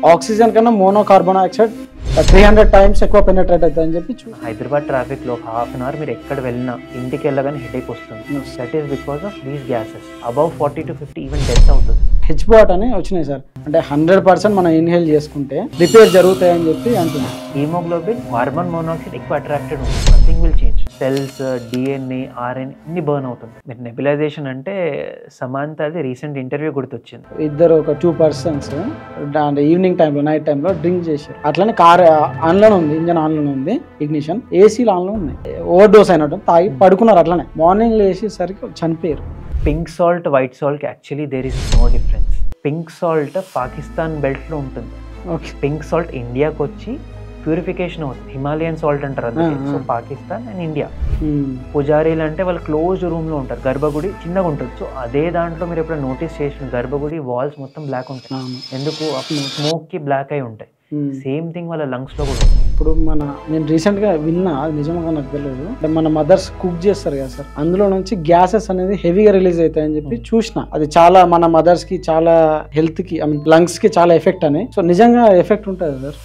Oxygen కన్నా మోనోకార్బన్ dioxide 300 times ఎక్కువ penetrate అవుతుంది అని చెప్పి హైదరాబాద్ ట్రాఫిక్ లో హాఫ్ అన్ అవర్ మీరు ఎక్కడ వెళ్ళినా ఇంటికి వెళ్ళగానే హెడేక్ వస్తుంది. That is because of these gases. Above 40 to 50 even death అవుతుంది. హెచ్బాట్ అని వచ్చినాయి సార్, అంటే 100% మనం ఇన్హేల్ చేసుకుంటే రిపేర్ జరుగుతాయని చెప్పి అంటున్నాం. హీమోగ్లోబిన్ కార్బన్ మోనాక్సైడ్ ఎక్కువ అట్రాక్టెడ్ ఉంటుంది. Nothing will change. Cells, DNA, RNA అన్ని బర్న్ అవుతుంది. మీరు నెబులైజేషన్ అంటే సమాంతది రీసెంట్ ఇంటర్వ్యూ గుర్తొచ్చింది. ఇద్దరు ఒక 2 persons అంటే ఈవినింగ్ టైంలో నైట్ టైంలో డ్రింక్ చేశారు. అట్లనే కార్ ఆన్లోనే ఉంది, ఇంజన్ ఆన్లోనే ఉంది, ఇగ్నిషన్ ఏసీలు ఆన్లో ఉన్నాయి. ఓవర్ డోస్ అయినట్టు తాగి పడుకున్నారు. అట్లనే మార్నింగ్ లేచేసరికి చనిపోయారు. Pink salt, white salt actually there is no difference. Pink salt Pakistan బెల్ట్లో ఉంటుంది. ఓకే. పింక్ సాల్ట్ ఇండియాకి వచ్చి ప్యూరిఫికేషన్ అవుతుంది. హిమాలయన్ సాల్ట్ అంటారు అందుకే. So Pakistan and India. పుజారీలు అంటే వాళ్ళు క్లోజ్ రూమ్ లో ఉంటారు, గర్భగుడి చిన్నగా ఉంటుంది. సో అదే దాంట్లో మీరు ఎప్పుడైనా నోటీస్ చేసిన గర్భగుడి వాల్స్ మొత్తం బ్లాక్ ఉంటాయి. ఎందుకు? స్మోక్ కి బ్లాక్ అయి ఉంటాయి. సేమ్ థింగ్ వాళ్ళ లంగ్స్ లో కూడా ఉంది. ఇప్పుడు నేను రీసెంట్ గా విన్నా, అది నిజంగా నాకు తెలియదు, అంటే మన మదర్స్ కుక్ చేస్తారు కదా సార్, అందులో నుంచి గ్యాసెస్ అనేది హెవీగా రిలీజ్ అవుతాయని చెప్పి చూసిన. అది చాలా మన మదర్స్ కి చాలా హెల్త్ కి, ఐ మీన్ లంగ్స్ కి చాలా ఎఫెక్ట్ అని. సో నిజంగా ఎఫెక్ట్ ఉంటుంది సార్.